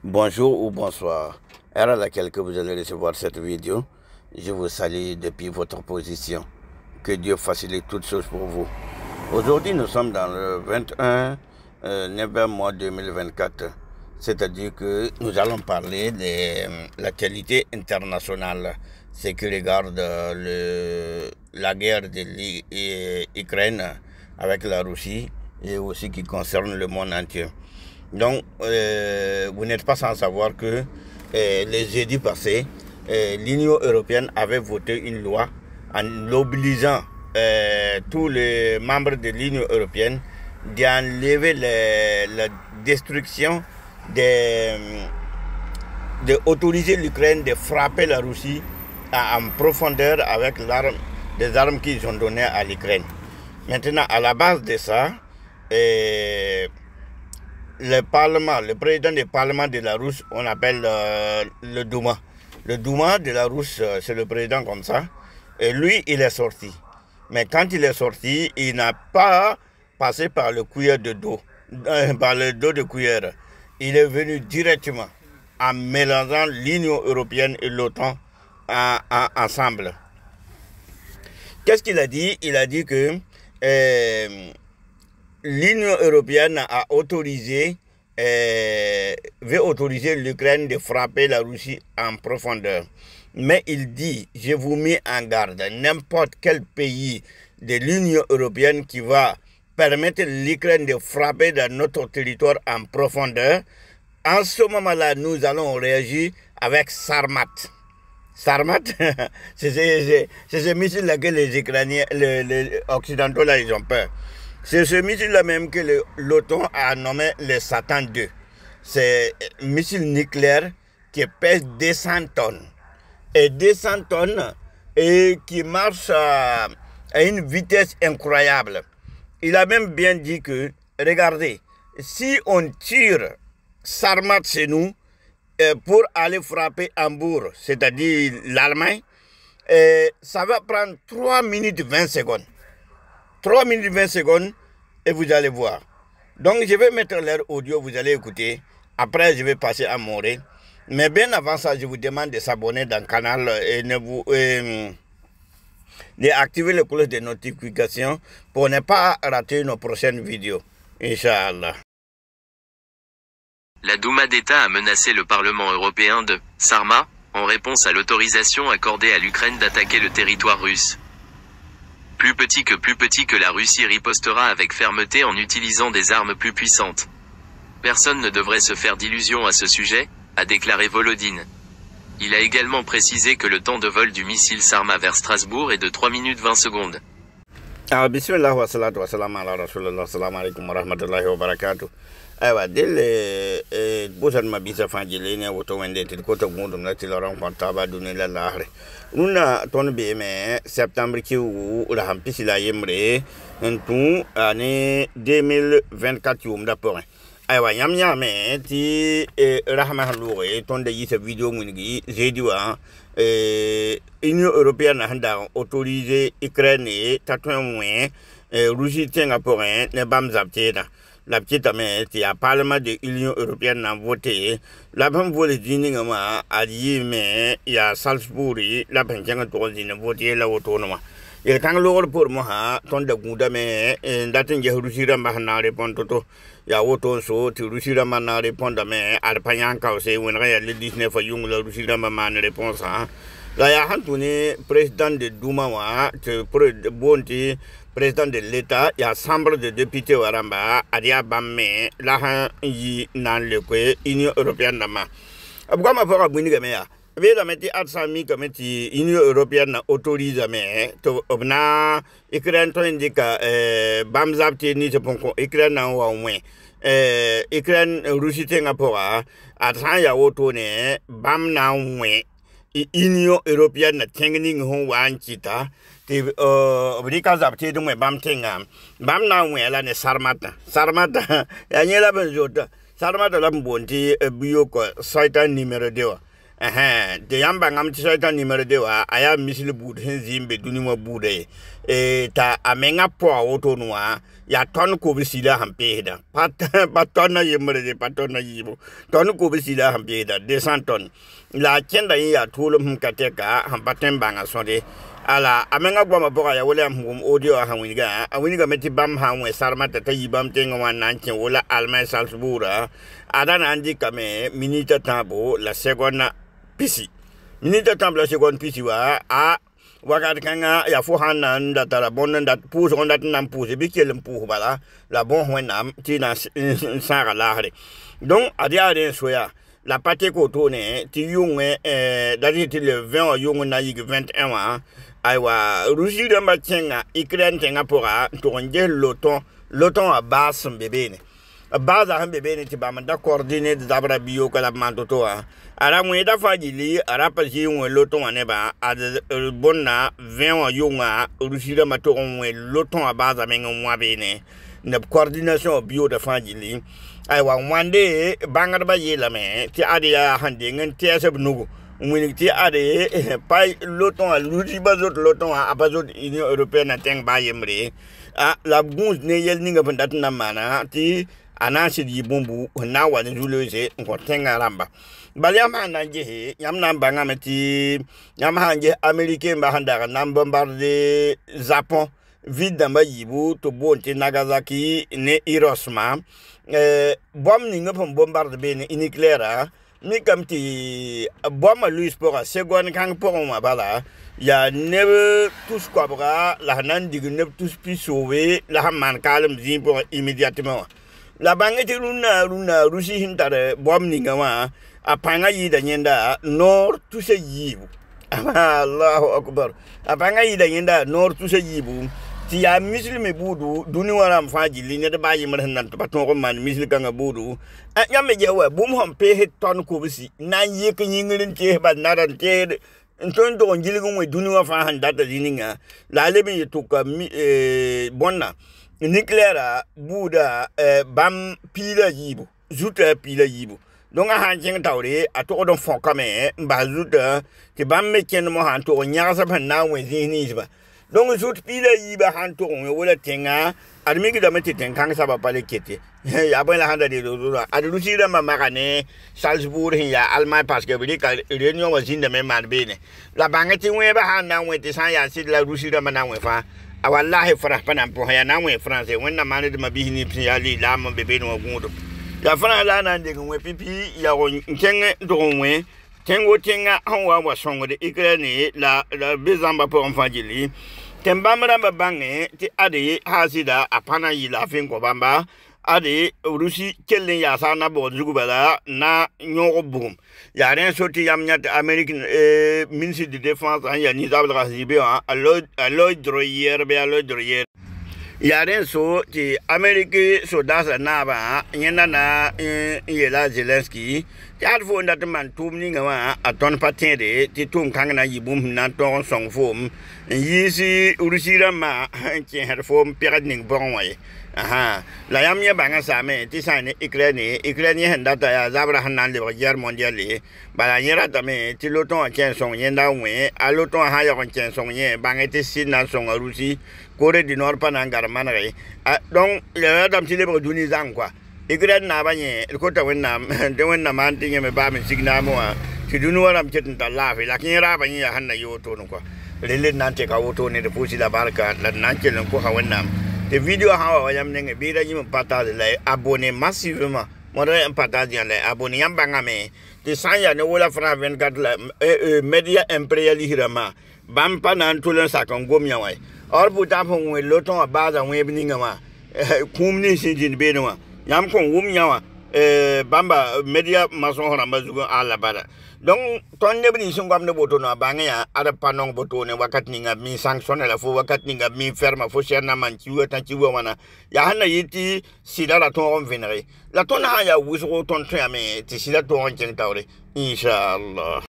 Bonjour ou bonsoir. À laquelle que vous allez recevoir cette vidéo, je vous salue depuis votre position. Que Dieu facilite toutes choses pour vous. Aujourd'hui, nous sommes dans le 21 novembre 2024. C'est-à-dire que nous allons parler de l'actualité internationale, ce qui regarde la guerre de l'Ukraine avec la Russie et aussi qui concerne le monde entier. Donc, vous n'êtes pas sans savoir que les jeudis passés, l'Union européenne avait voté une loi en obligeant tous les membres de l'Union européenne d'enlever la destruction, d'autoriser l'Ukraine de frapper la Russie en profondeur avec des armes qu'ils ont données à l'Ukraine. Maintenant, à la base de ça, le président du Parlement de la Russie, on appelle le Douma. Le Douma de la Russie, c'est le président comme ça. Et lui, il est sorti. Mais quand il est sorti, il n'a pas passé par le cuillère de dos, par le dos de cuillère. Il est venu directement en mélangeant l'Union européenne et l'OTAN ensemble. Qu'est-ce qu'il a dit? Il a dit que l'Union européenne a veut autoriser l'Ukraine de frapper la Russie en profondeur. Mais il dit, je vous mets en garde, n'importe quel pays de l'Union européenne qui va permettre l'Ukraine de frapper dans notre territoire en profondeur, en ce moment-là, nous allons réagir avec Sarmat. Sarmat, c'est ce missile-là que les Ukrainiens, les Occidentaux, là, ils ont peur. C'est ce missile-là même que l'OTAN a nommé le Satan 2. C'est un missile nucléaire qui pèse 200 tonnes. Et 200 tonnes et qui marche à une vitesse incroyable. Il a même bien dit que, regardez, si on tire Sarmat chez nous pour aller frapper Hambourg, c'est-à-dire l'Allemagne, ça va prendre 3 minutes 20 secondes. 3 minutes 20 secondes et vous allez voir. Donc je vais mettre l'air audio, vous allez écouter. Après je vais passer à Morée. Mais bien avant ça, je vous demande de s'abonner dans le canal et d'activer le cloche de notification pour ne pas rater nos prochaines vidéos. Inch'Allah. La Douma d'État a menacé le Parlement européen de Sarma en réponse à l'autorisation accordée à l'Ukraine d'attaquer le territoire russe. Plus petit que la Russie ripostera avec fermeté en utilisant des armes plus puissantes. Personne ne devrait se faire d'illusions à ce sujet, a déclaré Volodine. Il a également précisé que le temps de vol du missile Sarma vers Strasbourg est de 3 minutes 20 secondes. Bismillah wa salatu wa salam ala rasulullah, assalamu alaikum wa rahmatullahi wa barakatuh. Aywa dele bosan mabisa fanjile ne woto wende til ko to gundum na til ran kwanta ba duni la lahre una ton be me septembre ki u la hampisi la yemre entu ane 2024 yum da point aywa nyam me ti rahma halure ton de yise video mungi jeudi wa Union européenne a autorisé Ukraine tatouin Russie tenga pour ne bam zapteda. La petite amie, il y a Parlement de l'Union européenne a voté. La femme voulait dire a dit, mais il y a Salzbourg, la pension a voté la autonome. Il quand l'or pour moi, ton de Gouda, mais d'attendre Russie Ramana répondre tout. Il y a auto so, tu Russie Ramana répondre, mais Alpayanka aussi, when I le 19 for young la Russie Ramana réponse. Là, il y a un président de Douma, de Bonti. Président de l'État, il y a Chambre de députés Waramba, Adia Bamme, là, il n'a le quoi, Union européenne nama. Pourquoi ma voix a bouni gamea? Ve la metti atsami comme Union européenne autorise mais to obna Ukraine to indica bamzapti ni se ponko Ukraine na wa moins Ukraine Russie tenga pora atsan ya woto ne bam na moins Union européenne tengning ho wan chita ti obrika zapti dum bam tenga bam na moins la ne sarmata ya nyela benjota sarmata la mbonti biyo ko saitan numéro 2 de yamba ngam ti saitan numéro 2 aya misil bud hin zimbe dunima bude ta amenga po woto noa ya ton ko bisila hampeda patona yemre de patona yibo ton ko bisila hampeda 200 tonnes la kenda ya tulum kateka hampatem banga sonde ala amenga gwa boka ya wala mum audio awiniga meti bam hanwe sarmata tayibam tenga wananche wala almay salsbura adana andi kame minita tambo la seconde pisi minita tambo la seconde pisi wa a wakat kanga ya fo hanan datara bonan dat pousse on dat nam pousse bi kelem pour bala la bon wenam tina sara lahre donc adia den soya la pate ko tourne ti yunge dati ti le 20 yunge na yig 21 aywa Russie de Machenga Ukraine tenga pora toronje loton a base bébé a base a bébé ti ba manda coordonner de dabra bio kala mandoto ara mo da fajili ara paji un loton aneba a bonna 20 yunga Russie de matoron loton a base amenga mwa bene ne coordination bio de fajili aywa wande bangar ba yela me ti adia hande ngen tiasa bunugo Muniti ade pai loton a luti bazot loton a bazot Union Européenne teng ba yemre a la gunz ne yel ninga pendat na mana ti anasi di bombu na wa ne julese ko tenga ramba balia mana je yam na banga meti yam hanje américain ba handa na bombarder Japon vide ba yibu to bonti Nagasaki ne Hiroshima bom ninga pom bombarder be ne nucléaire ni comme ti bomba Louis pour seconde quand pour moi bala ya never tous quoi bra la nan dig ne tous puis sauver la man calme zin pour immédiatement la banque ti runa Russie hintare bom ni ngama apanga yi da nyenda nord tout se yibu Allahu akbar apanga yi da nyenda nord tout se yibu ti ya muslime budu duni waram faji ligne de bayi man nan paton ko man muslim kanga budu nyame jewa bum hom pe het ton ko bisi nan yek nyingin te ba naran te ton do ngiligu mo duni wa fa han data dininga la lebe to ka bonna nucléaire buda bam pila yibu zuta pila yibu donc han jeng tawre a to don fon kame ba zuta ti bam me ken mo han to nyaasa ban na we zini ba donc zout pile yiba hanto on wala tenga admigi da meti tenkang saba pale kete ya ben la handa de dora adu sira mama ne Salzburg ya Allemagne parce que bi ka réunion wa zinde me man bene la bangati we ba handa we te san ya sid la rusira mana we fa a wallahi farah panam po ya na we français wonna man de mabihini ya li la mo bebe no gundo ya fana la na de we pipi ya won nkenge do we tengo tenga hawa wa songo de Ukraine la bezamba pour enfajili tembamra babange ti ade hasida apana yila fin ko bamba ade Russie kellen ya sana bo zugubala na nyoko bum ya ren soti yamnyat American ministre de défense an ya ni zabla razibe alo droyer be alo droyer ya ren so ti Amerique so dasa na ba nyana na yela Zelensky ya fo ndat man tumni ngama aton patende ti tum kangna yibum na ton song fom yisi urusira ma ti her fom piradning bonway aha la yamya banga same ti sane Ukraine handata ya zabra hanan le guerre mondiale bala yera tame ti loton chen song yenda we a loton ha ya chen song ye banga ti sina song Russie Corée du Nord panangar manare donc le dam ti le duni zang quoi Ukraine na banye ko ta wenna de wenna man tinge me ba me signa mo ti dunu waram chetin ta lafi la kin ra banye ya hanna yo to no ko lele nante ka woto ne de pusi la barka la nanche len ko ha wenna de video ha wa yam ne bi da yim partage la abonné massivement mo da partage ya la abonné yam banga me de sanya ne wala fra 24 la media impérial hirama bam panan to len sakon gomya wai or puta fon we loton abaza we bininga ma kumni sinjin be no yam kon wum nyawa bamba media mason hora mazugo ala bada donc ton ne bini sungam ne boto no banga ya ada panong boto ne wakat ninga mi sanction la fo wakat ninga mi ferma fo cherna man ciwo tan ciwo wana ya hanna yiti sida la ton venere la ton ha ya wuso ton tame ti sida ton ken tawre inshallah